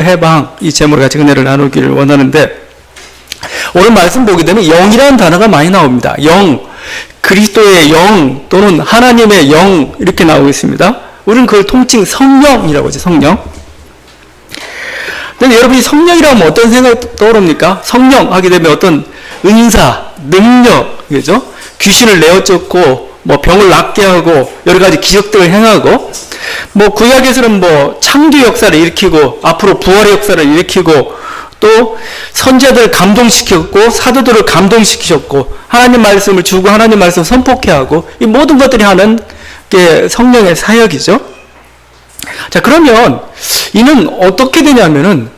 해방 이 제목으로 같이 은혜를 나누기를 원하는데, 오늘 말씀 보게 되면 영이라는 단어가 많이 나옵니다. 영, 그리스도의 영 또는 하나님의 영 이렇게 나오고 있습니다. 우리는 그걸 통칭 성령이라고 하죠. 성령. 근데 여러분이 성령이라면 어떤 생각이 떠오릅니까? 성령 하게 되면 어떤 은사, 능력, 그죠? 귀신을 내어쫓고 뭐 병을 낫게 하고 여러 가지 기적들을 행하고, 뭐 구약에서는 뭐 창조 역사를 일으키고 앞으로 부활의 역사를 일으키고, 또 선지자들을 감동시켰고 사도들을 감동시키셨고 하나님 말씀을 주고 하나님 말씀을 선포케 하고, 이 모든 것들이 하는 게 성령의 사역이죠. 자, 그러면 이는 어떻게 되냐면은,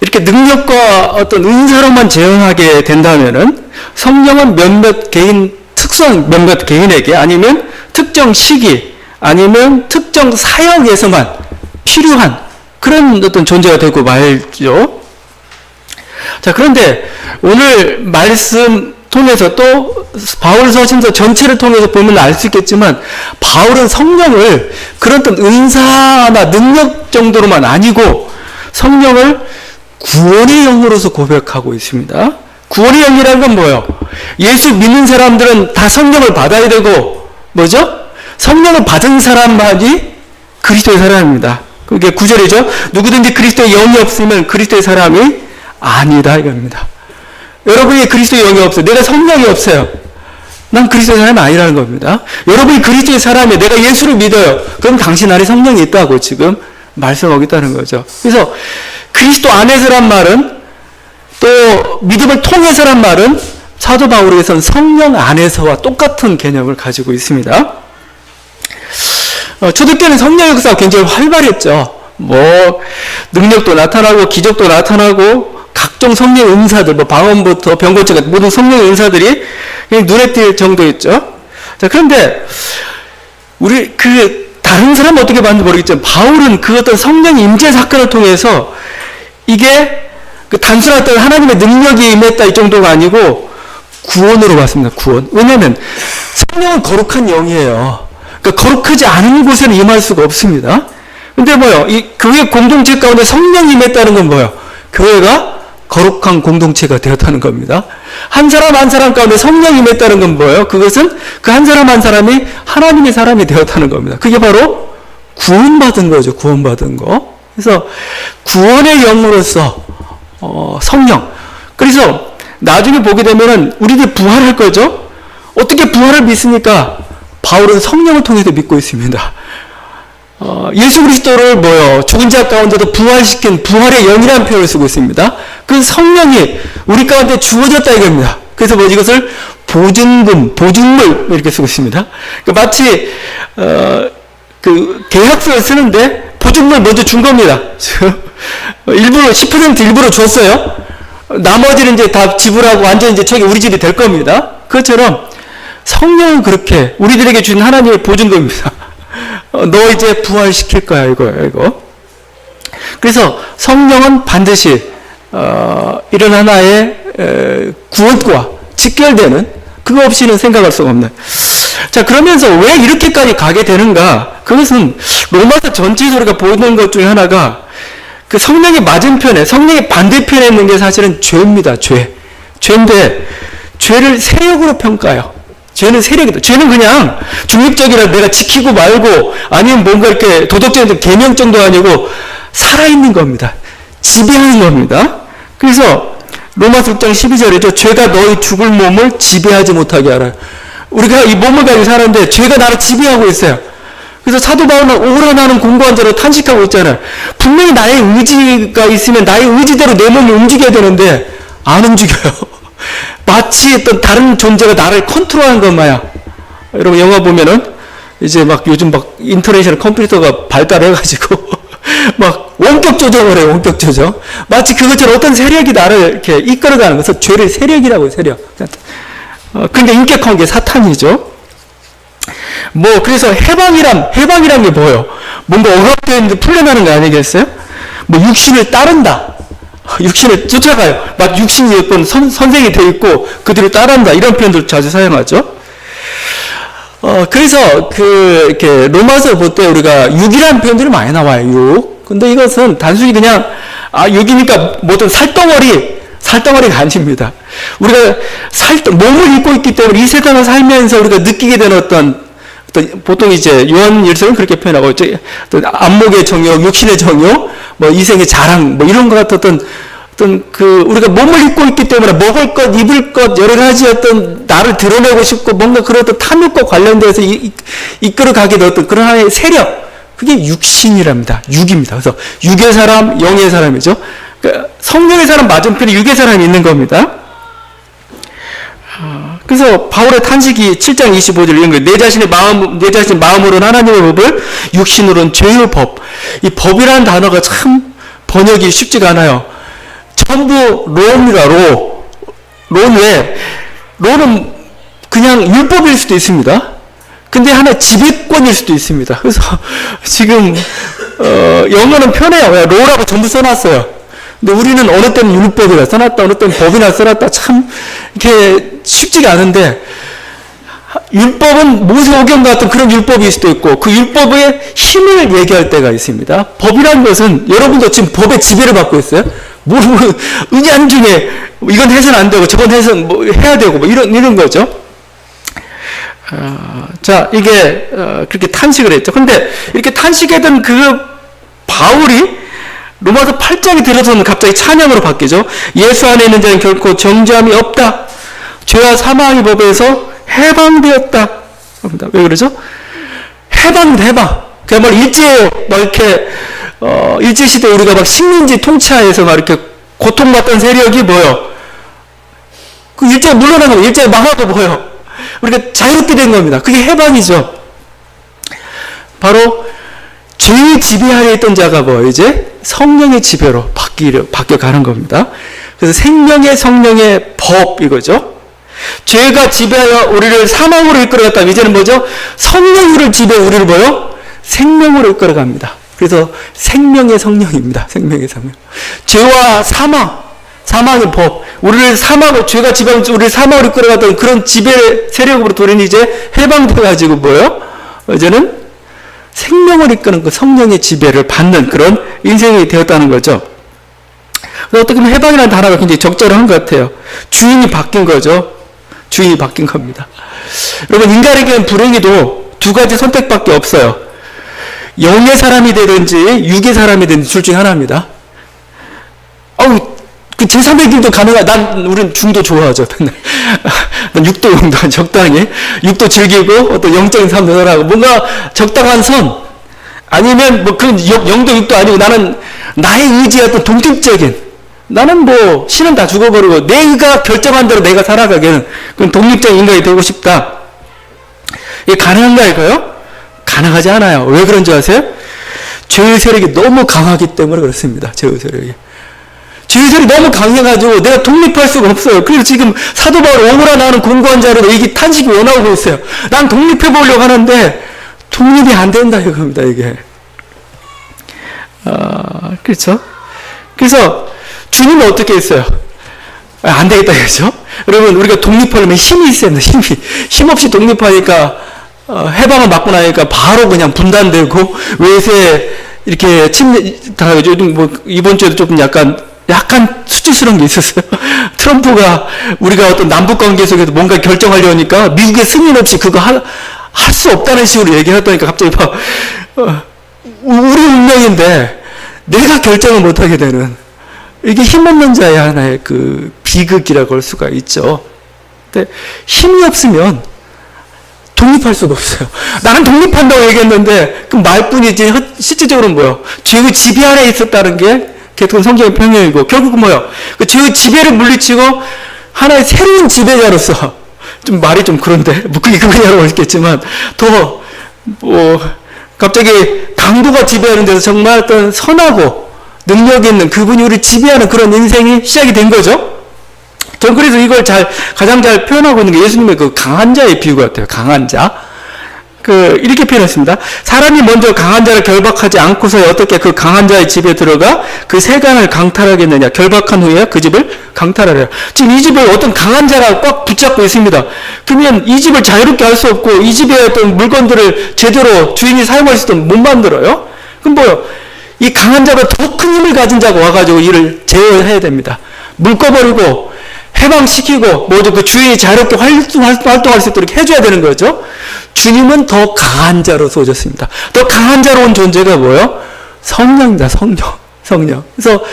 이렇게 능력과 어떤 은사로만 제한하게 된다면은 성령은 몇몇 개인, 특수한 몇몇 개인에게 아니면 특정 시기 아니면 특정 사역에서만 필요한 그런 어떤 존재가 되고 말죠. 자, 그런데 오늘 말씀 통해서 또 바울 서신서 전체를 통해서 보면 알 수 있겠지만, 바울은 성령을 그런 어떤 은사나 능력 정도로만 아니고 성령을 구원의 영으로서 고백하고 있습니다. 구원의 영이라는 건 뭐예요? 예수 믿는 사람들은 다 성령을 받아야 되고, 뭐죠? 성령을 받은 사람만이 그리스도의 사람입니다. 그게 9절이죠. 누구든지 그리스도의 영이 없으면 그리스도의 사람이 아니다 이겁니다. 여러분이 그리스도의 영이 없어요. 내가 성령이 없어요. 난 그리스도의 사람이 아니라는 겁니다. 여러분이 그리스도의 사람이에요. 내가 예수를 믿어요. 그럼 당신 안에 성령이 있다고 지금 말씀하고 있다는 거죠. 그래서 그리스도 안에서란 말은, 또 믿음을 통해서란 말은 사도 바울에서는 성령 안에서와 똑같은 개념을 가지고 있습니다. 초대교회는 성령 역사가 굉장히 활발했죠. 뭐 능력도 나타나고 기적도 나타나고 각종 성령의 은사들, 뭐 방언부터 병고증 같은 모든 성령의 은사들이 그냥 눈에 띌 정도였죠. 자, 그런데 우리 다른 사람은 어떻게 봤는지 모르겠지만 바울은 그 어떤 성령의 임재 사건을 통해서 이게 단순한 어떤 하나님의 능력이 임했다 이 정도가 아니고 구원으로 봤습니다. 구원. 왜냐하면 성령은 거룩한 영이에요. 그러니까 거룩하지 않은 곳에는 임할 수가 없습니다. 근데 뭐요? 이 교회 공동체 가운데 성령이 임했다는 건 뭐예요? 교회가 거룩한 공동체가 되었다는 겁니다. 한 사람 한 사람 가운데 성령이 임했다는 건 뭐예요? 그것은 그 한 사람 한 사람이 하나님의 사람이 되었다는 겁니다. 그게 바로 구원받은 거죠. 구원받은 거. 그래서 구원의 영으로서 성령. 그래서 나중에 보게 되면은 우리들 부활할 거죠. 어떻게 부활을 믿습니까? 바울은 성령을 통해서 믿고 있습니다. 예수 그리스도를 뭐요? 죽은 자 가운데도 부활시킨 부활의 영이라는 표현을 쓰고 있습니다. 그 성령이 우리 가운데 주어졌다 이겁니다. 그래서 뭐 이것을 보증금, 보증물 이렇게 쓰고 있습니다. 그러니까 마치 그 계약서를 쓰는데 보증물 먼저 준 겁니다. 일부러 10% 일부러 줬어요. 나머지는 이제 다 지불하고 완전 이제 저게 우리 집이 될 겁니다. 그것처럼 성령은 그렇게 우리들에게 준 하나님의 보증금입니다. 너 이제 부활시킬 거야 이거. 그래서 성령은 반드시 이런 하나의 구원과 직결되는, 그거 없이는 생각할 수가 없는. 자, 그러면서 왜 이렇게까지 가게 되는가? 그것은 로마서 전체에서 우리가 보는 것 중에 하나가 그 성령의 맞은편에, 성령의 반대편에 있는 게 사실은 죄입니다. 죄인데 죄를 세력으로 평가해요. 죄는 세력이다. 죄는 그냥 중립적이라 내가 지키고 말고 아니면 뭔가 이렇게 도덕적인 계명 정도 아니고 살아있는 겁니다. 지배하는 겁니다. 그래서 로마서 6장 12절이죠. 죄가 너희 죽을 몸을 지배하지 못하게 하라. 우리가 이 몸을 가지고 사는데 죄가 나를 지배하고 있어요. 그래서 사도 바울은 오라 나는 공고한 자로 탄식하고 있잖아요. 분명히 나의 의지가 있으면 나의 의지대로 내 몸을 움직여야 되는데 안 움직여요. 마치 어떤 다른 존재가 나를 컨트롤하는 것 마냥. 여러분 영화 보면은 이제 막 요즘 막 인터넷이나 컴퓨터가 발달해가지고 막 원격 조정을 해요. 원격 조정. 마치 그것처럼 어떤 세력이 나를 이렇게 이끌어가는 것을 죄를 세력이라고 해요. 세력. 그러니까 인격한 게 사탄이죠. 뭐 그래서 해방이란 게 뭐예요? 뭔가 억압되어 있는데 풀려나는 거 아니겠어요? 뭐 육신을 따른다. 육신을 쫓아가요. 막 육신이 어떤 선생이 되어 있고 그들을 따른다. 이런 표현들 자주 사용하죠. 그래서 이렇게 로마서 볼 때 우리가 육이라는 표현들이 많이 나와요. 육. 근데 이것은 단순히 그냥, 여기니까 뭐든 살덩어리가 아닙니다. 우리가 몸을 입고 있기 때문에 이 세상을 살면서 우리가 느끼게 되는 어떤 보통 이제 요한일서는 그렇게 표현하고, 어떤 안목의 정욕, 육신의 정욕, 뭐 이생의 자랑, 뭐 이런 것 같은 우리가 몸을 입고 있기 때문에 먹을 것, 입을 것, 여러 가지 어떤 나를 드러내고 싶고 뭔가 그런 어떤 탐욕과 관련돼서 이끌어가게 된 어떤 그런 하나의 세력, 그게 육신이랍니다. 육입니다. 그래서 육의 사람, 영의 사람이죠. 그러니까 성령의 사람 맞은편에 육의 사람이 있는 겁니다. 그래서 바울의 탄식이 7장 25절 이런 거예요. 내 자신의 마음으로는 하나님의 법을, 육신으로는 죄의 법. 이 법이라는 단어가 참 번역이 쉽지가 않아요. 전부 론이라 론 외에, 론은 그냥 율법일 수도 있습니다. 근데 하나 지배권일 수도 있습니다. 그래서 지금 영어는 편해요. 로라고 전부 써놨어요. 근데 우리는 어느 때는 율법이라 써놨다, 어느 때는 법이나 써놨다, 참 이렇게 쉽지가 않은데, 율법은 모세오경 같은 그런 율법일 수도 있고, 그 율법의 힘을 얘기할 때가 있습니다. 법이라는 것은 여러분도 지금 법의 지배를 받고 있어요. 은연중에 이건 해서는 안 되고 저건 해서는 뭐 해야 되고 뭐 이런 거죠. 자, 이게 그렇게 탄식을 했죠. 근데 이렇게 탄식했던 그 바울이 로마서 8장에 들어서는 갑자기 찬양으로 바뀌죠. 예수 안에 있는 자는 결코 정죄함이 없다. 죄와 사망의 법에서 해방되었다. 왜 그러죠? 해방. 그야말로 일제시대 우리가 막 식민지 통치하에서 막 이렇게 고통받던 세력이 뭐요? 그 일제가 물러난 겁니다. 일제가 망하고 뭐요? 우리가 자유롭게 된 겁니다. 그게 해방이죠. 바로 죄의 지배 아래 있던 자가 이제 성령의 지배로 바뀌어가는 겁니다. 그래서 생명의 성령의 법 이거죠. 죄가 지배하여 우리를 사망으로 이끌어갔다면 이제는 뭐죠? 성령이 우리를 지배해 우리를 뭐요? 생명으로 이끌어갑니다. 그래서 생명의 성령입니다. 생명의 성령. 죄와 사망의 법, 죄가 지배하면서 우리를 사망으로 이끌어갔던 그런 지배 세력으로부터 우리는 이제 해방돼가지고 뭐요? 이제는 생명을 이끄는 그 성령의 지배를 받는 그런 인생이 되었다는 거죠. 어떻게 보면 해방이라는 단어가 굉장히 적절한 것 같아요. 주인이 바뀐 거죠. 주인이 바뀐 겁니다. 여러분, 인간에게는 불행히도 두 가지 선택밖에 없어요. 영의 사람이 되든지 육의 사람이 되든지 둘 중에 하나입니다. 그 제3의 길도 우린 중도 좋아하죠. 난 육도 용도 적당히. 육도 즐기고 어떤 영적인 삶도 살아가고 뭔가 적당한 선. 아니면 뭐 그런 영도 육도 아니고 나는 나의 의지의 어떤 독립적인, 나는 뭐 신은 다 죽어버리고 내가 결정한 대로 내가 살아가기는 그런 독립적인 인간이 되고 싶다. 이게 가능한가요? 가능하지 않아요. 왜 그런지 아세요? 죄의 세력이 너무 강하기 때문에 그렇습니다. 죄의 세력이 너무 강해가지고 내가 독립할 수가 없어요. 그래서 지금 사도 바울 오므라 나는 공고한 자로 이게 탄식이 왜 나오고 있어요? 난 독립해보려고 하는데 독립이 안 된다 이겁니다. 이게 그렇죠? 그래서 주님은 어떻게 했어요? 안 되겠다 이거죠? 여러분, 우리가 독립하려면 힘이 있어야 된다. 힘 없이 독립하니까 해방을 받고 나니까 바로 그냥 분단되고 외세 이렇게 당하죠. 뭐 이번 주에도 조금 약간 수치스러운 게 있었어요. 트럼프가 우리가 어떤 남북 관계 속에서 뭔가 결정하려 하니까 미국의 승인 없이 그거 할 수 없다는 식으로 얘기했다니까 갑자기 우리 운명인데 내가 결정을 못하게 되는, 이게 힘없는 자의 하나의 그 비극이라고 할 수가 있죠. 근데 힘이 없으면 독립할 수가 없어요. 나는 독립한다고 얘기했는데 그 말뿐이지 실질적으로는 뭐예요? 죄의 지배 아래 있었다는 게 계속 성경의 평형이고, 결국은 뭐예요? 그 죄의 지배를 물리치고 하나의 새로운 지배자로서, 좀 말이 좀 그런데 뭐 그게 그거냐고 했겠지만 갑자기 강도가 지배하는 데서 정말 어떤 선하고 능력 있는 그분이 우리 지배하는 그런 인생이 시작이 된 거죠. 전 그래서 이걸 가장 잘 표현하고 있는 게 예수님의 그 강한 자의 비유 같아요. 강한 자. 이렇게 표현했습니다. 사람이 먼저 강한 자를 결박하지 않고서 어떻게 그 강한 자의 집에 들어가 그 세간을 강탈하겠느냐. 결박한 후에 그 집을 강탈하래요. 지금 이 집을 어떤 강한 자가 꽉 붙잡고 있습니다. 그러면 이 집을 자유롭게 할 수 없고 이 집에 어떤 물건들을 제대로 주인이 사용할 수 있도록 못 만들어요. 그럼 뭐요? 이 강한 자보다 더 큰 힘을 가진 자가 와가지고 이를 제어해야 됩니다. 묶어버리고 해방시키고 모두 그 주인이 자유롭게 활동할 수 있도록 해줘야 되는 거죠. 주님은 더 강한 자로서 오셨습니다. 더 강한 자로 온 존재가 뭐예요? 성령이다. 성령. 그래서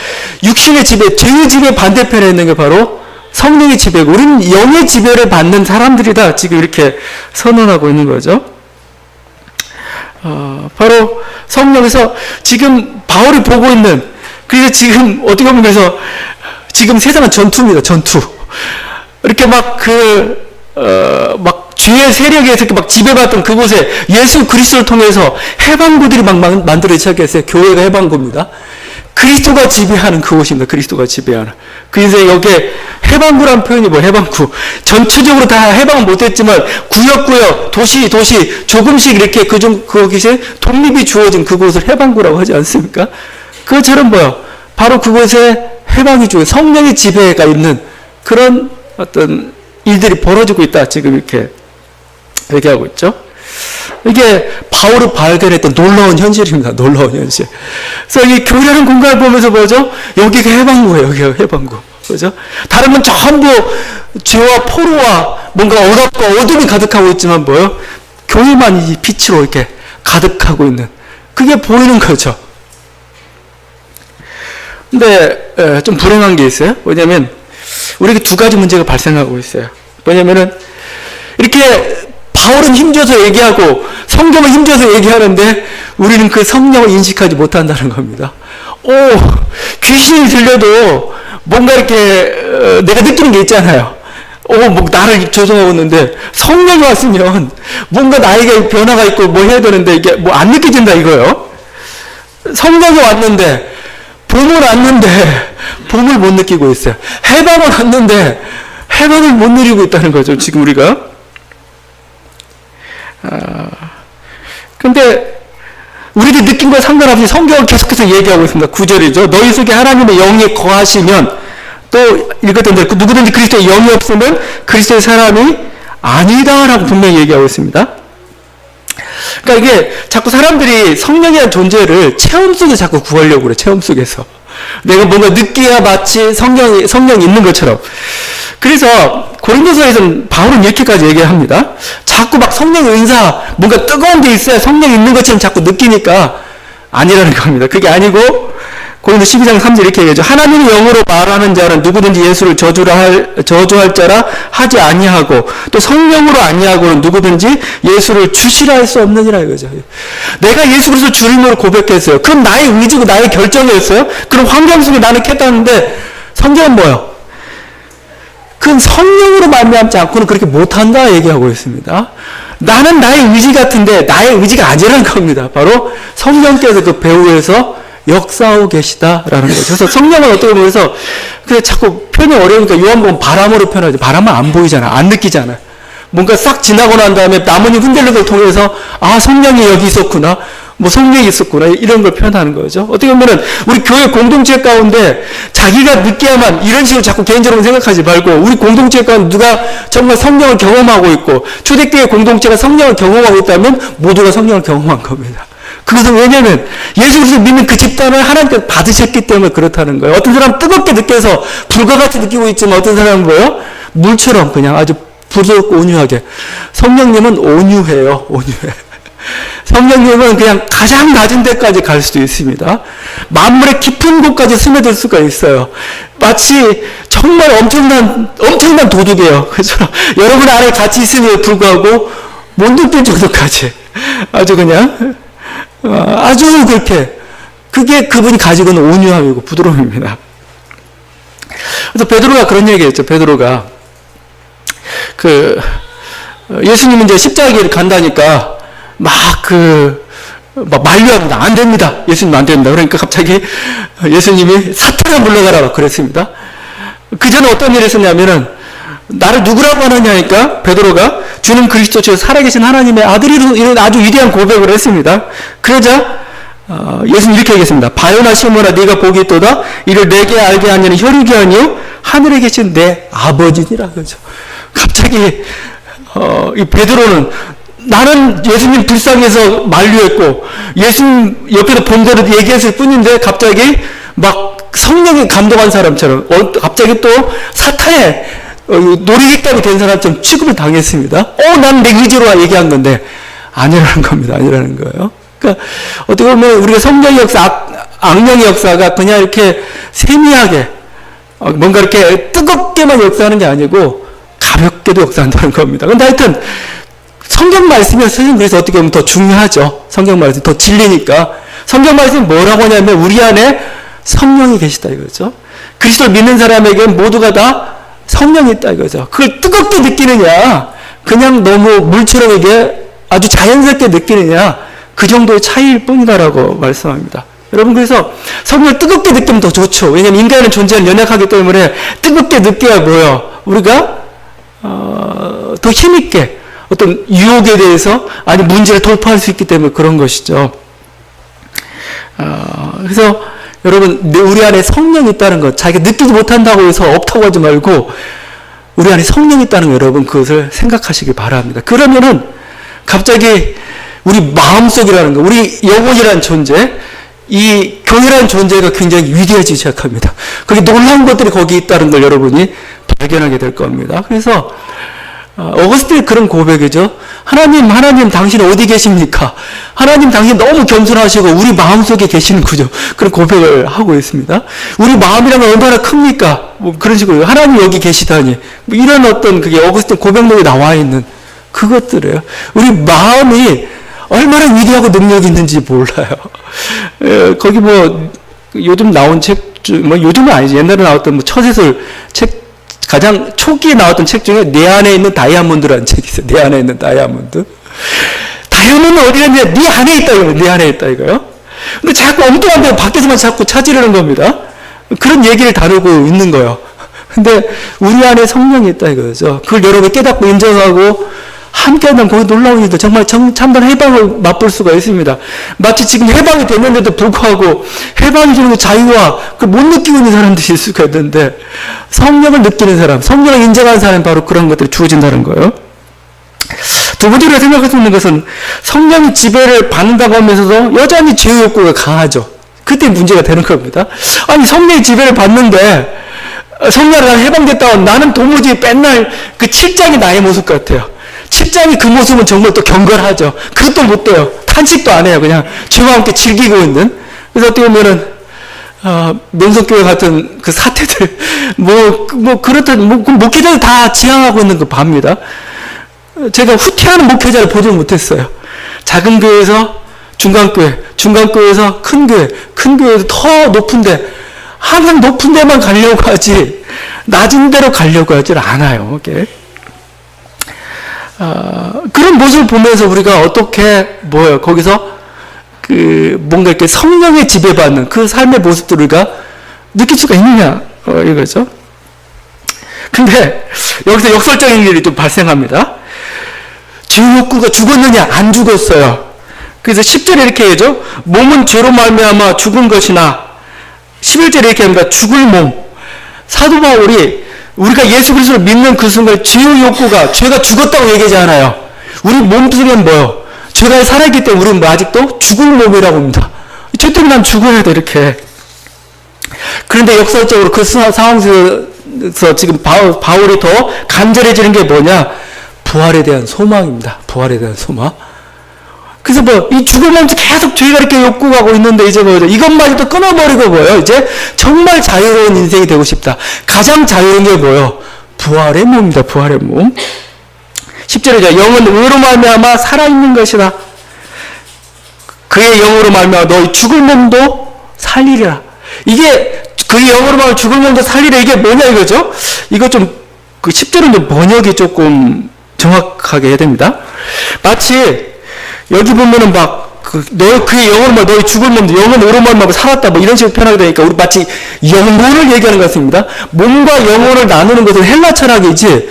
육신의 지배, 죄의 지배 반대편에 있는 게 바로 성령의 지배고, 우리는 영의 지배를 받는 사람들이다. 지금 이렇게 선언하고 있는 거죠. 바로 성령에서 지금 바울이 보고 있는, 그래서 지금 어떻게 보면 그래서 지금 세상은 전투입니다. 전투. 이렇게 막 죄의 세력에 이렇게 막 지배받던 그곳에 예수 그리스도를 통해서 해방구들이 막 만들어지기 시작했어요. 교회가 해방구입니다. 그리스도가 지배하는 그곳입니다. 그리스도가 지배하는. 그래서 여기에 해방구란 표현이 뭐 해방구. 전체적으로 다 해방은 못했지만 구역, 도시, 조금씩 이렇게 거기에 독립이 주어진 그곳을 해방구라고 하지 않습니까? 그것처럼 뭐요? 바로 그곳에 해방이 주어져 성령의 지배가 있는 그런 어떤 일들이 벌어지고 있다. 지금 이렇게 얘기하고 있죠. 이게 바울이 발견했던 놀라운 현실입니다. 놀라운 현실. 그래서 이 교회라는 공간을 보면서 뭐죠? 여기가 해방구예요. 여기가 해방구. 그죠? 다른 건 전부 죄와 포로와 뭔가 억압과 어둠이 가득하고 있지만 뭐요? 교회만 이 빛으로 이렇게 가득하고 있는 그게 보이는 거죠. 근데 좀 불행한 게 있어요. 왜냐하면 우리에게 두 가지 문제가 발생하고 있어요. 뭐냐면은 이렇게 바울은 힘줘서 얘기하고 성경은 힘줘서 얘기하는데 우리는 그 성령을 인식하지 못한다는 겁니다. 귀신이 들려도 뭔가 이렇게 내가 느끼는 게 있잖아요. 뭐 나를 조종하고 있는데 성령이 왔으면 뭔가 나에게 변화가 있고 뭐 해야 되는데 이게 뭐 안 느껴진다 이거예요. 성령이 왔는데 봄은 왔는데 봄을 못 느끼고 있어요. 해방은 왔는데 해방을 못 누리고 있다는 거죠. 지금 우리가. 근데 우리들이 느낀 거에 상관없이 성경을 계속해서 얘기하고 있습니다. 9절이죠. 너희 속에 하나님의 영이 거하시면, 또 읽었던 대로 누구든지 그리스도의 영이 없으면 그리스도의 사람이 아니다라고 분명히 얘기하고 있습니다. 그러니까 이게 자꾸 사람들이 성령이라는 존재를 체험 속에서 자꾸 구하려고 그래. 체험 속에서 내가 뭔가 느끼야 마치 성령이 있는 것처럼. 그래서 고린도서에서는 바울은 이렇게까지 얘기합니다. 자꾸 막 성령의 은사, 뭔가 뜨거운 게 있어야 성령이 있는 것처럼 자꾸 느끼니까 아니라는 겁니다. 그게 아니고 고린도 12장 3절 이렇게 얘기하죠. 하나님의 영으로 말하는 자는 누구든지 예수를 저주할 자라 하지 아니하고, 또 성령으로 아니하고는 누구든지 예수를 주시라 할 수 없느니라 이거죠. 내가 예수 그리스도 주님으로 고백했어요. 그럼 나의 의지고 나의 결정이었어요? 그럼 환경 속에 나는 켰다는데 성경은 뭐예요? 그건 성령으로 말미암지 않고는 그렇게 못한다 얘기하고 있습니다. 나는 나의 의지 같은데 나의 의지가 아니라는 겁니다. 바로 성령께서 그 배후에서 역사하고 계시다라는 거죠. 그래서 성령은 어떻게 보면서 그냥 자꾸 표현이 어려우니까 요한복음 바람으로 표현하죠. 바람은 안 보이잖아. 안 느끼잖아. 뭔가 싹 지나고 난 다음에 나뭇잎 흔들리는 걸 통해서 성령이 여기 있었구나. 뭐 성령이 있었구나. 이런 걸 표현하는 거죠. 어떻게 보면은 우리 교회 공동체 가운데 자기가 느껴야만 이런 식으로 자꾸 개인적으로 생각하지 말고 우리 공동체 가운데 누가 정말 성령을 경험하고 있고 초대교회 공동체가 성령을 경험하고 있다면 모두가 성령을 경험한 겁니다. 그것은 왜냐면 예수 그리스도 믿는 그 집단을 하나님께서 받으셨기 때문에 그렇다는 거예요. 어떤 사람은 뜨겁게 느껴서 불과 같이 느끼고 있지만 어떤 사람은 뭐예요? 물처럼 그냥 아주 부드럽고 온유하게. 성령님은 온유해요. 온유해. 성령님은 그냥 가장 낮은 데까지 갈 수도 있습니다. 만물의 깊은 곳까지 스며들 수가 있어요. 마치 정말 엄청난 도둑이에요. 그렇죠? 여러분 안에 같이 있음에도 불구하고 못 느낄 정도까지 아주 그냥 아주 그렇게 그게 그분이 가지고 있는 온유함이고 부드러움입니다. 그래서 베드로가 그런 얘기했죠. 베드로가 예수님이 이제 십자가를 간다니까 막 만류합니다. 안 됩니다. 예수님 안 됩니다. 그러니까 갑자기 예수님이 사탄아 물러가라 그랬습니다. 그 전에 어떤 일이 있었냐면은 나를 누구라고 하느냐니까 베드로가 주는 그리스도 저 살아계신 하나님의 아들이로 이런 아주 위대한 고백을 했습니다. 그러자 예수님 이렇게 얘기했습니다. 바요나 시몬아 네가 복이 있도다. 이를 내게 알게 하니는 혈육이 아니요 하늘에 계신 내 아버지니라. 그렇죠. 갑자기 이 베드로는 나는 예수님 불쌍해서 만류했고 예수님 옆에서 본 거를 얘기했을 뿐인데 갑자기 막 성령이 감동한 사람처럼 갑자기 또 사탄의 놀이객감이 된 사람처럼 취급을 당했습니다. 난 내 의지로 얘기한 건데 아니라는 겁니다. 아니라는 거예요. 그러니까 어떻게 보면 우리가 성령의 역사, 악령의 역사가 그냥 이렇게 세미하게 뭔가 이렇게 뜨겁게만 역사하는 게 아니고 가볍게도 역사한다는 겁니다. 근데 하여튼 성경 말씀이 사실 그래서 어떻게 보면 더 중요하죠. 성경 말씀 더 진리니까. 성경 말씀이 뭐라고 하냐면 우리 안에 성령이 계시다 이거죠. 그리스도를 믿는 사람에게 모두가 다 성령이 있다 이거죠. 그걸 뜨겁게 느끼느냐 그냥 너무 물처럼 이게 아주 자연스럽게 느끼느냐 그 정도의 차이일 뿐이다라고 말씀합니다. 여러분 그래서 성령을 뜨겁게 느끼면 더 좋죠. 왜냐하면 인간의 존재는 연약하기 때문에 뜨겁게 느껴야 뭐예요? 우리가 더 힘있게 어떤 유혹에 대해서 아니 문제를 돌파할 수 있기 때문에 그런 것이죠. 그래서 여러분 우리 안에 성령이 있다는 것 자기가 느끼지 못한다고 해서 없다고 하지 말고 우리 안에 성령이 있다는 거 여러분 그것을 생각하시기 바랍니다. 그러면은 갑자기 우리 마음속이라는 거 우리 영혼이라는 존재 이 교회라는 존재가 굉장히 위대해지기 시작합니다. 그게 놀라운 것들이 거기 있다는 걸 여러분이 발견하게 될 겁니다. 그래서 어거스틴의 그런 고백이죠. 하나님 당신 어디 계십니까? 하나님 당신 너무 겸손하시고 우리 마음속에 계시는 거죠. 그런 고백을 하고 있습니다. 우리 마음이라면 얼마나 큽니까? 뭐 그런 식으로 하나님 여기 계시다니 뭐 이런 어떤 그게 어거스틴 고백록에 나와 있는 그것들이에요. 우리 마음이 얼마나 위대하고 능력이 있는지 몰라요. 거기 뭐 요즘 나온 책 뭐 요즘은 아니지 옛날에 나왔던 뭐 처세술 책 가장 초기에 나왔던 책 중에 내 안에 있는 다이아몬드라는 책이 있어요. 내 안에 있는 다이아몬드. 다이아몬드는 어디 있냐? 네 안에 있다 이거예요. 네 안에 있다 이거요. 근데 자꾸 엉뚱한 데 밖에서만 자꾸 찾으려는 겁니다. 그런 얘기를 다루고 있는 거예요. 근데 우리 안에 성령이 있다 이거죠. 그걸 여러분이 깨닫고 인정하고 함께하면 거기 놀라운 일들 정말 참된 해방을 맛볼 수가 있습니다. 마치 지금 해방이 됐는데도 불구하고 해방이 주는 자유와 그걸 못 느끼고 있는 사람들이 있을 수가 있는데 성령을 느끼는 사람, 성령을 인정하는 사람은 바로 그런 것들이 주어진다는 거예요. 두 번째로 생각할 수 있는 것은 성령의 지배를 받는다고 하면서도 여전히 죄의 욕구가 강하죠. 그때 문제가 되는 겁니다. 아니 성령의 지배를 받는데 성령을 해방됐다고 나는 도무지 맨날 그 7장이 나의 모습 같아요. 7장이 그 모습은 정말 또 경건하죠. 그것도 못 돼요. 탄식도 안 해요. 그냥 죄와 함께 즐기고 있는. 그래서 어떻게 보면은 명성교회 같은 그 사태들 그렇다 목회자들 다 지향하고 있는 거 봅니다. 제가 후퇴하는 목회자를 보지 못했어요. 작은 교회에서 중간교회, 중간교회에서 큰 교회, 큰 교회에서 더 높은데 항상 높은 데만 가려고 하지 낮은 데로 가려고 하질 않아요. 이게. 그런 모습을 보면서 우리가 어떻게 거기서 뭔가 이렇게 성령에 지배받는 그 삶의 모습들을 우리가 느낄 수가 있느냐 이거죠. 근데 여기서 역설적인 일이 좀 발생합니다. 죄의 욕구가 죽었느냐? 안 죽었어요. 그래서 10절에 이렇게 해죠. 몸은 죄로 말미암아 죽은 것이나 11절에 이렇게 합니다. 죽을 몸. 사도 바울이 우리가 예수 그리스도를 믿는 그 순간 죄의 욕구가 죄가 죽었다고 얘기하잖아요. 우리 몸속에는 뭐요? 죄가 살아있기 때문에 우리는 뭐 아직도 죽을 몸이라고 합니다. 죄 때문에 난 죽어야 돼 이렇게. 그런데 역설적으로 그 상황에서 지금 바울이 더 간절해지는 게 뭐냐? 부활에 대한 소망입니다. 부활에 대한 소망. 그래서 이 죽을 몸도 계속 죄가 이렇게 욕구하고 있는데 이제 이것마저도 끊어버리고 이제 정말 자유로운 인생이 되고 싶다. 가장 자유로운 게 뭐예요? 부활의 몸입니다. 부활의 몸. 10절에 영은 의로 말미암아 살아있는 것이라. 그의 영으로 말미암아 너희 죽을 몸도 살리리라. 이게 그의 영으로 말미암아 죽을 몸도 살리라. 이게 뭐냐 이거죠? 이거 좀 그 10절은 좀 번역이 조금 정확하게 해야 됩니다. 마치 여기 보면은 그의 영으로 너희 죽을 몸도 영은 의로 말미암아 살았다 이런 식으로 표현하게 되니까 우리 마치 영혼을 얘기하는 것 같습니다. 몸과 영혼을 나누는 것은 헬라 철학이지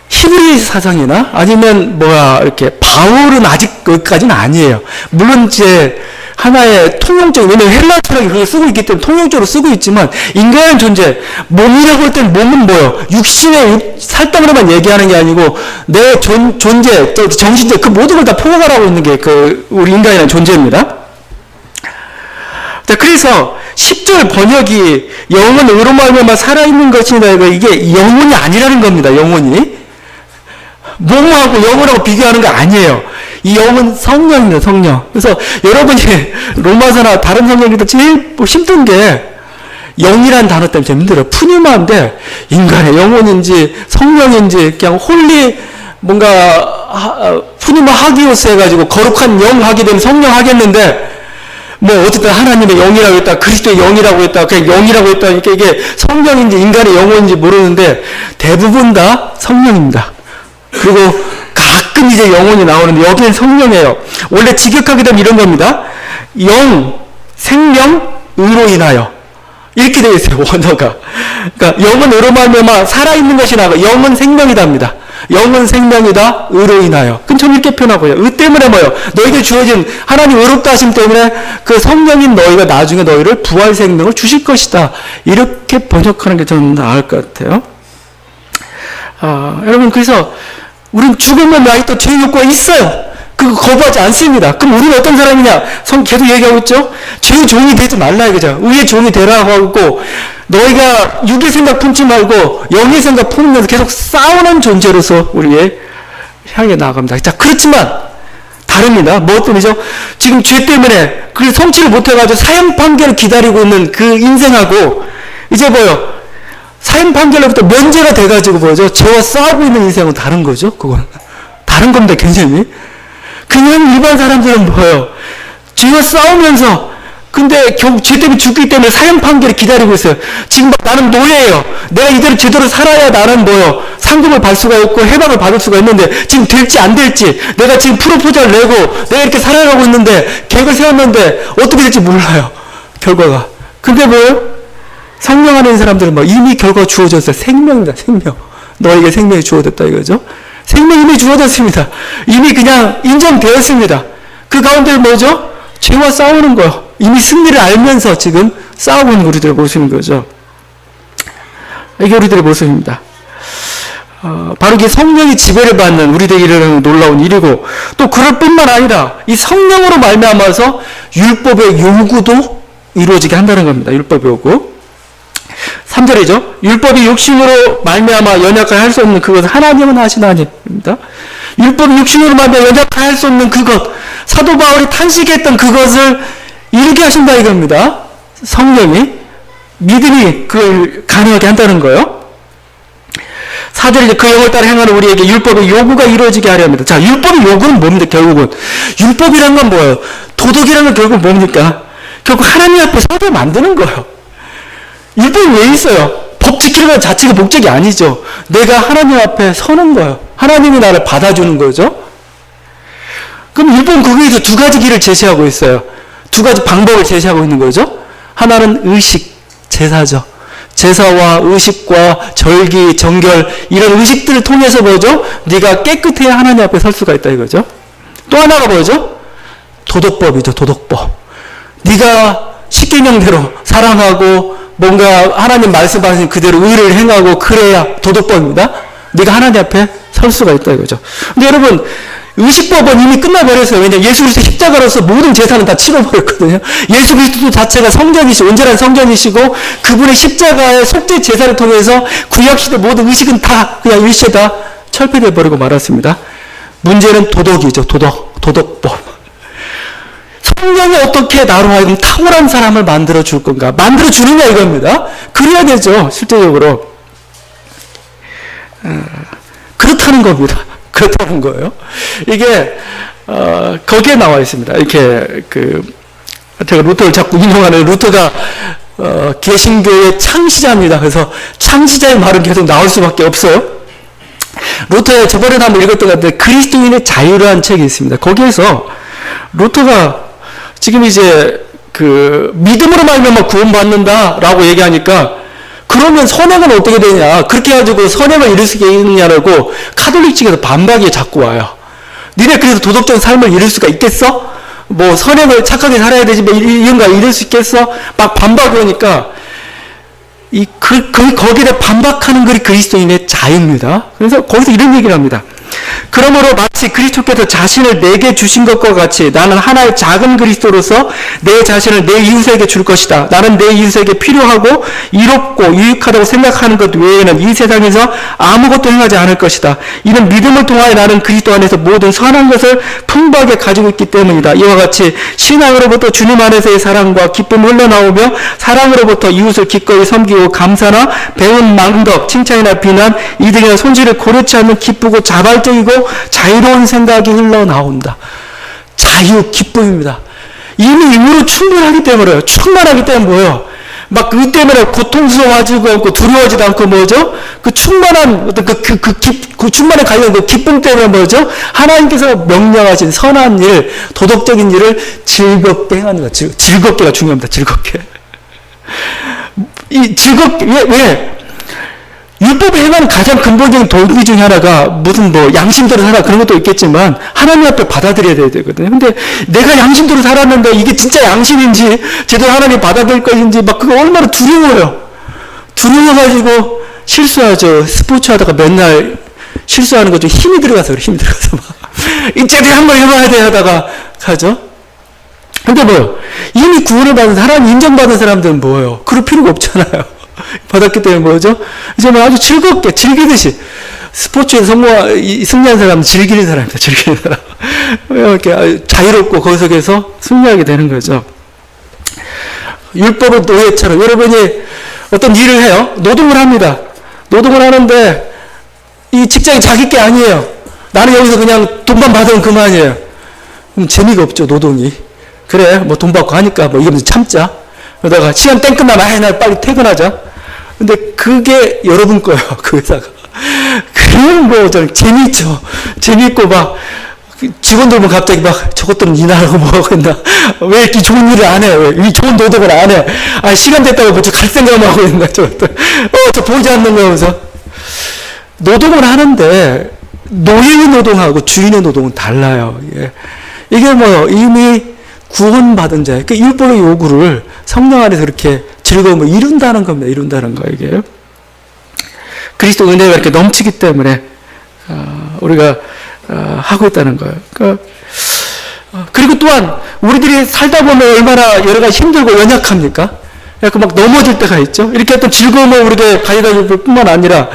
히브리 사상이나 아니면 이렇게 바울은 아직 거기까지는 아니에요. 물론 이제 하나의 통용적, 왜냐면 헬라 철학이 그걸 쓰고 있기 때문에 통용적으로 쓰고 있지만, 인간의 존재, 몸이라고 할 때는 몸은 육신의 살덩이로만 얘기하는 게 아니고, 내 존재, 정신적, 그 모든 걸 다 포괄하고 있는 게 우리 인간이라는 존재입니다. 자, 그래서 10절 번역이 영은 의로 말미암아 살아있는 것이다. 이게 영혼이 아니라는 겁니다. 영혼이. 몸하고 영혼하고 비교하는 거 아니에요. 이 영은 성령입니다. 성령. 그래서 여러분이 로마서나 다른 성경에도 제일 힘든 게 영이라는 단어 때문에 좀 힘들어요. 푸니마인데 인간의 영혼인지 성령인지 그냥 홀리 푸니마 하기오스 해가지고 거룩한 영 하게 되면 성령 하겠는데, 어쨌든 하나님의 영이라고 했다, 그리스도의 영이라고 했다, 그냥 영이라고 했다, 그러니까 이게 성령인지 인간의 영혼인지 모르는데 대부분 다 성령입니다. 그리고 가끔 이제 영혼이 나오는데 여기는 성령이에요. 원래 직역하게 되면 이런 겁니다. 영, 생명, 의로 인하여. 이렇게 되어 있어요, 원어가. 그러니까 영은 의로 말미암아 살아있는 것이 나고, 영은 생명이답니다. 영은 생명이다, 의로 인하여. 그럼 좀 이렇게 표현하고요. 의 때문에 너에게 주어진 하나님 의롭다 하심 때문에 그 성령인 너희가 나중에 너희를 부활 생명을 주실 것이다. 이렇게 번역하는 게 저는 나을 것 같아요. 여러분, 그래서 우린 죽으면 아직도 죄의 욕구가 있어요. 그거 거부하지 않습니다. 그럼 우리는 어떤 사람이냐? 계속 얘기하고 있죠? 죄의 종이 되지 말라 이거죠. 의의 종이 되라고 하고, 너희가 육의 생각 품지 말고 영의 생각 품으면서 계속 싸우는 존재로서 우리의 향해 나아갑니다. 자, 그렇지만 다릅니다. 뭐 때문이죠? 지금 죄 때문에 그 성취를 못해가지고 사형 판결을 기다리고 있는 그 인생하고, 이제 사형 판결로부터 면제가 돼가지고 죄와 싸우고 있는 인생은 다른 거죠. 그건 다른 겁니다. 굉장히. 그냥 일반 사람들은 죄와 싸우면서, 근데 결국 죄 때문에 죽기 때문에 사형 판결을 기다리고 있어요. 지금 나는 노예예요. 내가 이대로 제대로 살아야 나는 상금을 받을 수가 있고 해방을 받을 수가 있는데, 지금 될지 안 될지, 내가 지금 프로포즈를 내고 내가 이렇게 살아가고 있는데 계획을 세웠는데 어떻게 될지 몰라요. 결과가. 근데 성령 안에 있는 사람들은 이미 결과가 주어졌어요. 생명이다, 생명. 너에게 생명이 주어졌다 이거죠. 생명이 이미 주어졌습니다. 이미 그냥 인정되었습니다. 그 가운데 죄와 싸우는 거요. 이미 승리를 알면서 지금 싸우고 있는 우리들의 모습인 거죠. 이게 우리들의 모습입니다. 바로 이게 성령이 지배를 받는 우리들에게 이르는 놀라운 일이고, 또 그럴 뿐만 아니라 이 성령으로 말미암아서 율법의 요구도 이루어지게 한다는 겁니다. 율법의 요구. 3절이죠. 율법이 육신으로 말미암아 연약하게 할 수 없는 그것을 하나님은 하신 하나님입니다. 율법이 육신으로 말미암아 연약하게 할 수 없는 그것, 사도 바울이 탄식했던 그것을 이루게 하신다 이겁니다. 성령이, 믿음이 그걸 가능하게 한다는 거예요. 4절에 그 영을 따라 행하는 우리에게 율법의 요구가 이루어지게 하려 합니다. 자, 율법의 요구는 뭡니까? 결국은 율법이란 건 뭐예요? 도덕이란 건 결국 뭡니까? 결국 하나님 앞에 서게 만드는 거예요. 율법이 왜 있어요? 법 지키는 것 자체가 목적이 아니죠. 내가 하나님 앞에 서는 거예요. 하나님이 나를 받아주는 거죠. 그럼 율법은 거기에서 두 가지 길을 제시하고 있어요. 두 가지 방법을 제시하고 있는 거죠. 하나는 의식, 제사죠. 제사와 의식과 절기, 정결, 이런 의식들을 통해서 네가 깨끗해야 하나님 앞에 설 수가 있다 이거죠. 또 하나가 도덕법이죠. 도덕법. 네가 십계명대로 사랑하고 뭔가 하나님 말씀하신 그대로 의를 행하고 그래야 도덕법입니다. 네가 하나님 앞에 설 수가 있다 이거죠. 근데 여러분, 의식법은 이미 끝나버렸어요. 왜냐하면 예수 그리스도 십자가로서 모든 제사는 다 치러버렸거든요. 예수 그리스도 자체가 성전이시고 온전한 성전이시고 그분의 십자가의 속죄 제사를 통해서 구약시대 모든 의식은 다 그냥 일체 다 철폐되어 버리고 말았습니다. 문제는 도덕이죠. 도덕법. 성령이 어떻게 나로 하여금 탁월한 사람을 만들어 줄 건가? 만들어 주느냐 이겁니다. 그래야 되죠. 실제적으로. 그렇다는 겁니다. 그렇다는 거예요. 이게 거기에 나와 있습니다. 이렇게 제가 루터를 자꾸 인용하는, 루터가 개신교의 창시자입니다. 그래서 창시자의 말은 계속 나올 수밖에 없어요. 루터의 저번에 한번 읽었던 것 같은데 그리스도인의 자유라는 책이 있습니다. 거기에서 루터가 지금 이제 믿음으로 말미암아 구원받는다라고 얘기하니까 그 그러면 선행은 어떻게 되냐? 그렇게 해가지고 선행을 이룰 수 있느냐라고 카톨릭 측에서 반박이 자꾸 와요. 니네 그래서 도덕적인 삶을 이룰 수가 있겠어? 뭐 선행을 착하게 살아야 되지 뭐 이런 거 이룰 수 있겠어? 막 반박을 하니까 거기에 반박하는 것이 그리스도인의 자유입니다. 그래서 거기서 이런 얘기를 합니다. 그러므로 마치 그리스도께서 자신을 내게 주신 것과 같이 나는 하나의 작은 그리스도로서 내 자신을 내 이웃에게 줄 것이다. 나는 내 이웃에게 필요하고 이롭고 유익하다고 생각하는 것 외에는 이 세상에서 아무것도 행하지 않을 것이다. 이는 믿음을 통하여 나는 그리스도 안에서 모든 선한 것을 풍부하게 가지고 있기 때문이다. 이와 같이 신앙으로부터 주님 안에서의 사랑과 기쁨이 흘러나오며 사랑으로부터 이웃을 기꺼이 섬기고 감사나 배운 망덕, 칭찬이나 비난, 이득이나 손실을 고려치 않는 기쁘고 자발적이고 자유로운 생각이 흘러나온다. 자유, 기쁨입니다. 이미 의로 충분하기 때문에요. 충만하기 때문에 뭐예요? 막 그 때문에 고통스러워하지도 않고 두려워하지도 않고 뭐죠? 그 충만한 어떤 그 충만에 관련 그 기쁨 때문에 뭐죠? 하나님께서 명령하신 선한 일, 도덕적인 일을 즐겁게 행하는 것. 즐겁게가 중요합니다. 즐겁게. 이 즐겁게 왜? 율법을 행하는 가장 근본적인 동기 중에 하나가 무슨 뭐 양심대로 살아 그런 것도 있겠지만 하나님 앞에 받아들여야 되거든요. 근데 내가 양심대로 살았는데 이게 진짜 양심인지 제대로 하나님 받아들일 것인지 막 그거 얼마나 두려워요. 두려워가지고 실수하죠. 스포츠 하다가 맨날 실수하는 거 좀 힘이 들어가서 그래. 힘이 들어가서 막 이제는 한번 해봐야 돼 하다가 가죠. 근데 뭐요? 이미 구원을 받은 사람, 인정받은 사람들은 뭐예요? 그럴 필요가 없잖아요. 받았기 때문에 뭐죠? 이제 뭐 아주 즐겁게, 즐기듯이. 스포츠에서 승리한 사람은 즐기는 사람입니다. 즐기는 사람. 이렇게 자유롭고 거기서 계속 승리하게 되는 거죠. 율법은 노예처럼 여러분이 어떤 일을 해요. 노동을 합니다. 노동을 하는데 이 직장이 자기 게 아니에요. 나는 여기서 그냥 돈만 받으면 그만이에요. 그럼 재미가 없죠, 노동이. 그래, 뭐 돈 받고 하니까 뭐 이러면서 참자. 그러다가 시간 땡 끝나면 나 빨리 퇴근하자. 근데 그게 여러분 거예요, 그 회사가. 그러면 뭐 재미있죠. 재미있고 막 직원들 보면 갑자기 막 저것들은 일하라고 뭐 하고 있나. 왜 이렇게 좋은 일을 안 해? 왜 이 좋은 노동을 안 해? 아, 시간 됐다고 뭐갈 생각만 하고 있나, 저것들. 저 보이지 않는 거 하면서. 노동을 하는데 노예의 노동하고 주인의 노동은 달라요. 이게 뭐 이미 구원받은 자, 그 율법의 요구를 성령 안에서 그렇게 즐거움을 이룬다는 겁니다. 이룬다는 거, 이게. 그리스도 은혜가 이렇게 넘치기 때문에, 우리가, 하고 있다는 거예요. 그러니까, 그리고 또한, 우리들이 살다 보면 얼마나 여러 가지 힘들고 연약합니까? 약간 막 넘어질 때가 있죠? 이렇게 어떤 즐거움을 우리가 가져다 줄 뿐만 아니라,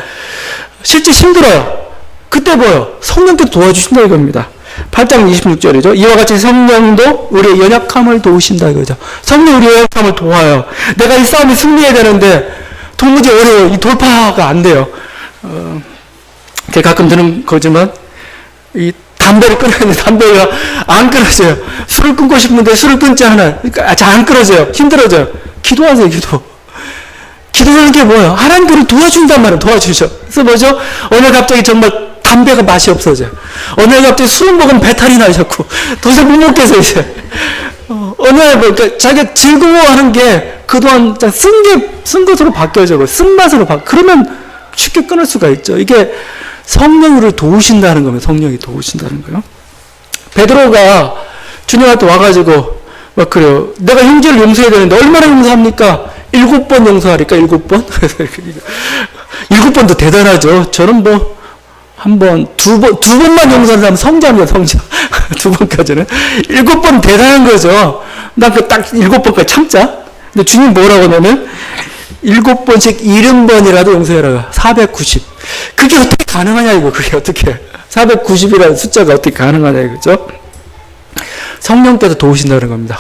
실제 힘들어요. 그때 뭐요? 성령께서 도와주신다 이겁니다. 8장 26절이죠. 이와 같이 성령도 우리의 연약함을 도우신다 이거죠. 성령 우리의 연약함을 도와요. 내가 이 싸움에 승리해야 되는데 도무지 어려워요. 이 돌파가 안 돼요. 가끔 드는 거지만 이 담배를 끊어야 되는데 담배가 안 끊어져요. 술을 끊고 싶은데 술을 끊지 않아요. 그러니까 잘 안 끊어져요. 힘들어져요. 기도하세요. 기도. 기도하는 게 뭐예요? 하나님께서 도와준단 말이에요. 도와주셔. 그래서 뭐죠? 오늘 갑자기 정말 담배가 맛이 없어져요. 어느 날 갑자기 술을 먹으면 배탈이 나요, 자꾸. 더 이상 못 먹겠어, 이제. 어느 날, 그러니까 자기가 즐거워하는 게 그동안 쓴 것으로 바뀌어져. 쓴맛으로 그러면 쉽게 끊을 수가 있죠. 이게 성령을 도우신다는 겁니다. 성령이 도우신다는 거예요. 베드로가 주님한테 와가지고, 막 그래요. 내가 형제를 용서해야 되는데 얼마나 용서합니까? 7번 용서하니까 7번? 7번도 대단하죠. 저는 뭐, 두 번만 용서하는 사람은 성자입니다, 성자. 2번까지는. 7번 대단한 거죠. 난 그 딱 7번까지 참자. 근데 주님 뭐라고 하냐면, 7번씩 70번이라도 용서해라. 490. 그게 어떻게 가능하냐, 이거. 그게 어떻게. 490이라는 숫자가 어떻게 가능하냐, 이거죠. 성령께서 도우신다는 겁니다.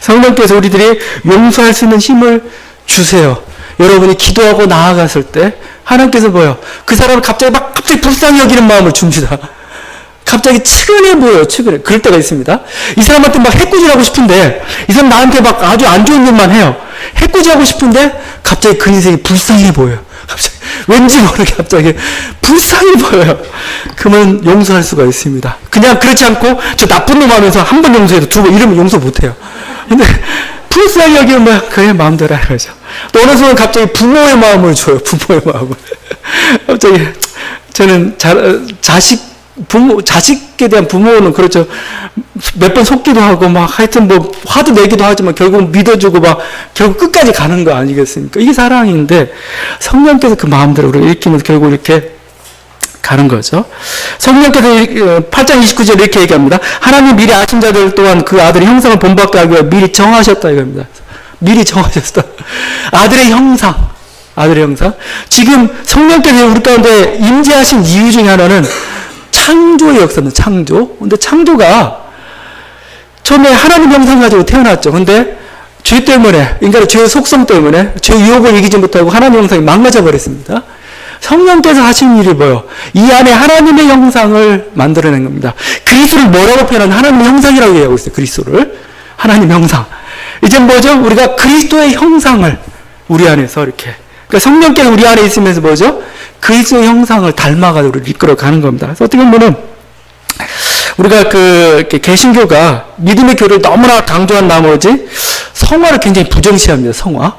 성령께서 우리들이 용서할 수 있는 힘을 주세요. 여러분이 기도하고 나아갔을 때 하나님께서 뭐예요? 그 사람을 갑자기 불쌍히 여기는 마음을 줍니다. 갑자기 측은해 보여요. 측은해. 그럴 때가 있습니다. 이 사람한테 막 해꾸질하고 싶은데 이 사람 나한테 막 아주 안 좋은 일만 해요. 해꾸질하고 싶은데 갑자기 그 인생이 불쌍해 보여요. 갑자기 왠지 모르게 갑자기 불쌍해 보여요. 그러면 용서할 수가 있습니다. 그냥 그렇지 않고 저 나쁜 놈 하면서 한 번 용서해도 2번 이러면 용서 못해요. 근데 플러스하게 여기면 뭐 그래 마음대로 하는 거죠. 또 어느 순간 갑자기 부모의 마음을 줘요. 부모의 마음을. 갑자기 저는 자식에 대한 부모는 그렇죠. 몇 번 속기도 하고 막 하여튼 뭐 화도 내기도 하지만 결국 믿어주고 막 결국 끝까지 가는 거 아니겠습니까? 이게 사랑인데 성령께서 그 마음대로 우리를 일으키면서 결국 이렇게 가는 거죠. 성령께서 8장 29절에 이렇게 얘기합니다. 하나님 미리 아신 자들 또한 그 아들의 형상을 본받게 하기 위해 미리 정하셨다 이겁니다. 미리 정하셨다. 아들의 형상. 지금 성령께서 우리 가운데 임재하신 이유 중에 하나는 창조의 역사입니다. 창조. 근데 창조가 처음에 하나님 형상 가지고 태어났죠. 근데 죄 때문에, 인간의 죄의 속성 때문에 죄 유혹을 이기지 못하고 하나님 형상이 망가져 버렸습니다. 성령께서 하신 일이 뭐예요? 이 안에 하나님의 형상을 만들어낸 겁니다. 그리스도를 뭐라고 표현하는 하나님의 형상이라고 얘기하고 있어요. 그리스도를. 하나님의 형상. 이제 뭐죠? 우리가 그리스도의 형상을 우리 안에서 이렇게. 그러니까 성령께서 우리 안에 있으면서 뭐죠? 그리스도의 형상을 닮아가지고 우리를 이끌어 가는 겁니다. 그래서 어떻게 보면은 우리가 개신교가 믿음의 교를 너무나 강조한 나머지 성화를 굉장히 부정시합니다. 성화.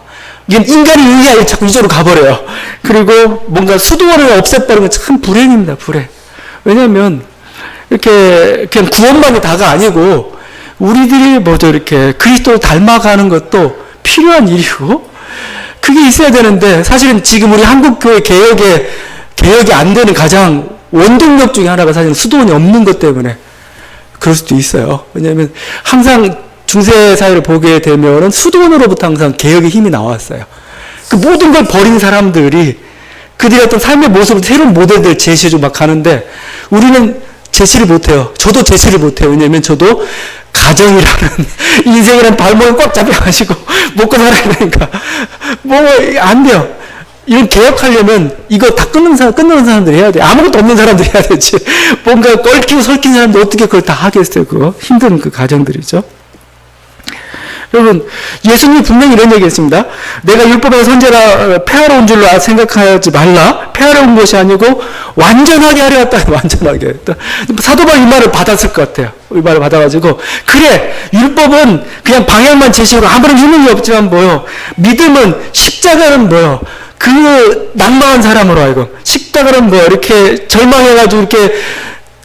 인간이 의해 자꾸 이쪽으로 가버려요. 그리고 뭔가 수도원을 없애버리는 건 참 불행입니다. 불행. 왜냐하면 이렇게 그냥 구원만이 다가 아니고 우리들이 뭐죠 이렇게 그리스도를 닮아가는 것도 필요한 일이고 그게 있어야 되는데 사실은 지금 우리 한국교회 개혁이 안 되는 가장 원동력 중에 하나가 사실은 수도원이 없는 것 때문에 그럴 수도 있어요. 왜냐하면 항상 중세 사회를 보게 되면은 수도원으로부터 항상 개혁의 힘이 나왔어요. 그 모든 걸 버린 사람들이 그들의 어떤 삶의 모습을 새로운 모델들 제시해주고 막 가는데 우리는 제시를 못해요. 저도 제시를 못해요. 왜냐하면 저도 가정이라는 인생이라는 발목을 꽉 잡혀가지고 먹고 살아야 되니까 뭐 안 돼요. 이런 개혁하려면 이거 다 끊는 사람들이 해야 돼. 아무것도 없는 사람들이 해야 되지. 뭔가 얽히고 설킨 사람들 어떻게 그걸 다 하겠어요. 그거 힘든 그 가정들이죠. 여러분, 예수님이 분명히 이런 얘기 했습니다. 내가 율법의 선제라 폐하러 온 줄로 생각하지 말라. 폐하러 온 것이 아니고 완전하게 하려 왔다. 완전하게. 사도 바울 이 말을 받았을 것 같아요. 이 말을 받아가지고 그래 율법은 그냥 방향만 제시하고 아무런 효능이 없지만 뭐요. 믿음은 십자가는 뭐요. 그 낭망한 사람으로 알고 십자가는 뭐 이렇게 절망해가지고 이렇게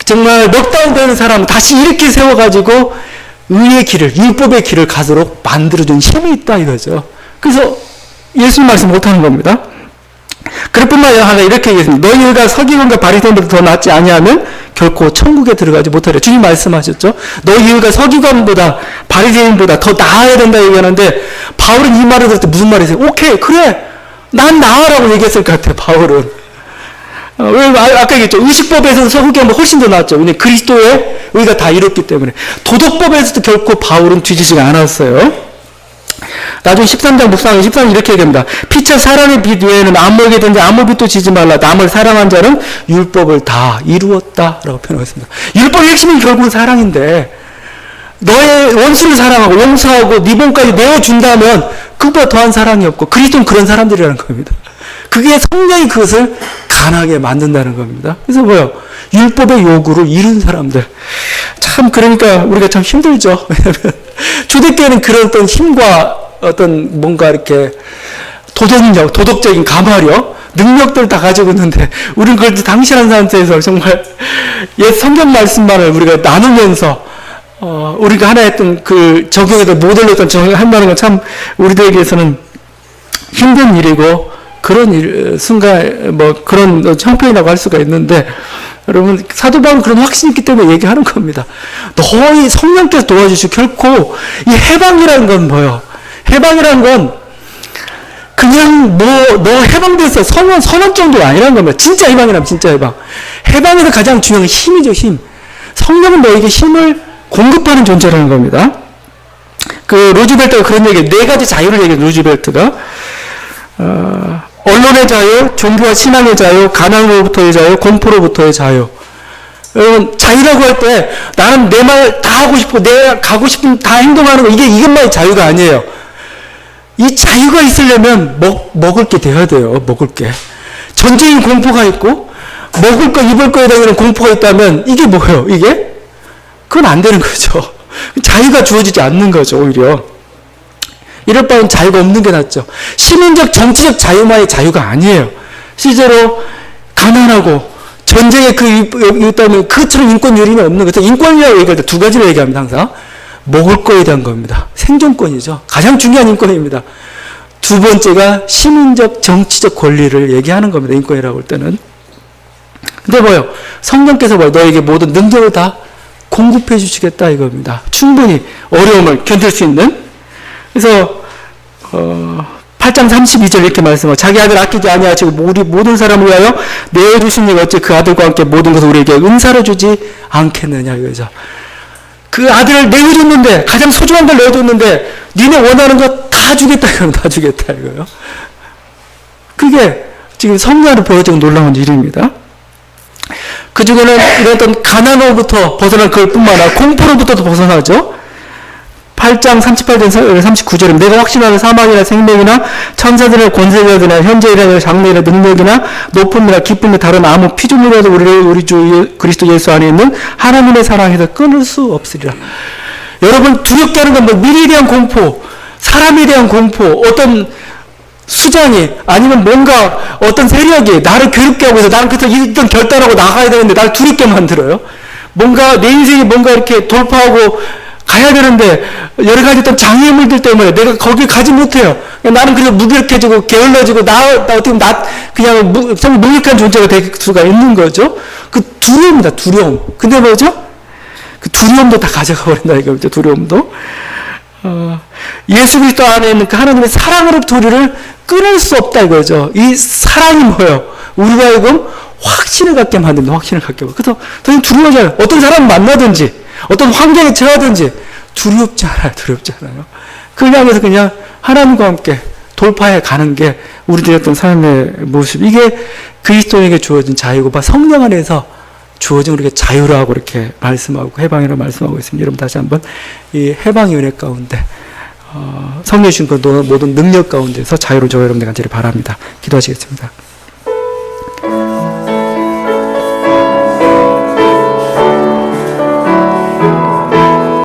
정말 넉다운 되는 사람 다시 이렇게 세워가지고 의의 길을, 율법의 길을 가도록 만들어준 힘이 있다 이거죠. 그래서 예수님 말씀 못하는 겁니다. 그럴 뿐만 아니라 하나 이렇게 얘기했습니다. 너희가 서기관과 바리새인보다 더 낫지 아니하면 결코 천국에 들어가지 못하리라. 주님 말씀하셨죠. 너희가 서기관보다 바리새인보다 더 나아야 된다 얘기하는데 바울은 이 말을 들을 때 무슨 말이세요? 오케이 그래 난 나아라고 얘기했을 것 같아요. 바울은. 왜 아까 얘기했죠. 의식법에서는 서기관보다 훨씬 더 낫죠. 왜냐하면 그리스도의 의가 다 이뤘기 때문에. 도덕법에서도 결코 바울은 뒤지지가 않았어요. 나중에 13장 묵상에 13장 이렇게 얘기합니다. 피차 사람의 빛 외에는 아무에게든지 아무 빛도 지지 말라. 남을 사랑한 자는 율법을 다 이루었다라고 표현하겠습니다. 율법의 핵심은 결국은 사랑인데 너의 원수를 사랑하고 용서하고 네 몸까지 내어준다면 그것보다 더한 사랑이 없고 그리스도는 그런 사람들이라는 겁니다. 그게 성령이 그것을 가능하게 만든다는 겁니다. 그래서 뭐요? 율법의 요구를 이룬 사람들. 참 그러니까 우리가 참 힘들죠. 왜냐하면 초대교회는 그런 어떤 힘과 어떤 뭔가 이렇게 도덕력, 도덕적인 가마력, 능력들 다 가지고 있는데 우리는 그걸 당신한 상태에서 정말 옛 성경 말씀만을 우리가 나누면서 우리가 하나 했던 그 적용했던 모델로 했던 적용한다는 건 참 우리들에게서는 힘든 일이고 그런 일, 순간 뭐 그런 형편이라고 할 수가 있는데 여러분 사도 바울은 그런 확신이 있기 때문에 얘기하는 겁니다. 너희 성령께서 도와주시고 결코 이 해방이라는 건 뭐예요? 해방이라는 건 그냥 너 해방돼서 선언 정도가 아니라는 겁니다. 진짜 해방이라면 진짜 해방. 해방에서 가장 중요한 게 힘이죠. 힘. 성령은 너에게 힘을 공급하는 존재라는 겁니다. 그 루즈벨트가 그런 얘기, 4가지 자유를 얘기해요. 루즈벨트가 언론의 자유, 종교와 신앙의 자유, 가난으로부터의 자유, 공포로부터의 자유. 여러분 자유라고 할 때 나는 내 말 다 하고 싶고 내가 가고 싶은 다 행동하는 거 이것만이 자유가 아니에요. 이 자유가 있으려면 먹을 게 돼야 돼요. 먹을 게. 전쟁인 공포가 있고 먹을 거 입을 거에 대한 공포가 있다면 이게 뭐예요? 이게? 그건 안 되는 거죠. 자유가 주어지지 않는 거죠. 오히려. 이럴 바엔 자유가 없는 게 낫죠. 시민적 정치적 자유만이 자유가 아니에요. 실제로 가난하고 전쟁에 있다면 그처럼 인권 유린이 없는 거죠. 인권이라고 얘기할 때 두 가지를 얘기합니다. 항상 먹을 거에 대한 겁니다. 생존권이죠. 가장 중요한 인권입니다. 두 번째가 시민적 정치적 권리를 얘기하는 겁니다. 인권이라고 할 때는. 근데 뭐요? 성령께서 너에게 모든 능력을 다 공급해 주시겠다 이겁니다. 충분히 어려움을 견딜 수 있는. 그래서 8장 32절 이렇게 말씀하고 자기 아들 아끼지 아니하시고 우리 모든 사람을 위하여 내어주신 이가 어찌 그 아들과 함께 모든 것을 우리에게 은사로 주지 않겠느냐 이거죠. 그 아들을 내어줬는데 가장 소중한 걸 내어줬는데 니네 원하는 거 다 주겠다 이거는 다 주겠다 이거요. 그게 지금 성령으로 보여지는 놀라운 일입니다. 그 중에는 이런 어떤 가난으로부터 벗어날 그뿐만 아니라 공포로부터도 벗어나죠. 8장 38절 39절입니다. 내가 확신하는 사망이나 생명이나 천사들의 권세자들이나 현재이나 장래이나 능력이나 높음이나 기쁨이 다른 아무 피조물이라도 우리 주 그리스도 예수 안에 있는 하나님의 사랑에서 끊을 수 없으리라. 여러분 두렵게 하는 건 뭐 미래에 대한 공포, 사람에 대한 공포, 어떤 수장이 아니면 뭔가 어떤 세력이 나를 괴롭게 하고 있어. 나는 그래서 일단 결단하고 나가야 되는데 나를 두렵게 만들어요. 뭔가 내 인생이 뭔가 이렇게 돌파하고 가야 되는데 여러 가지 어떤 장애물들 때문에 내가 거기 가지 못해요. 나는 그래서 무기력해지고 게을러지고 나 어떻게 보면 그냥 무익한 존재가 될 수가 있는 거죠. 그 두려움이다. 두려움. 근데 뭐죠? 그 두려움도 다 가져가 버린다 이거죠. 두려움도. 예수 그리스도 안에 있는 그 하나님의 사랑으로부터 우리를 끊을 수 없다 이거죠. 이 사랑이 뭐예요? 우리가 하여금 확신을 갖게 만든다. 확신을 갖게 만든다. 그래서 더 이상 두려워하지 않아요. 어떤 사람을 만나든지 어떤 환경에 처하든지 두렵지 않아요. 두렵지 않아요. 그걸 향해서 그냥 하나님과 함께 돌파해 가는 게 우리들의 어떤 삶의 모습. 이게 그리스도에게 주어진 자유고 성령 안에서 주어진 우리에게 자유라고 이렇게 말씀하고 해방이라고 말씀하고 있습니다. 여러분 다시 한번 이 해방의 은혜 가운데 성령 주신 그 모든 능력 가운데서 자유로워져 여러분들 간절히 바랍니다. 기도하시겠습니다.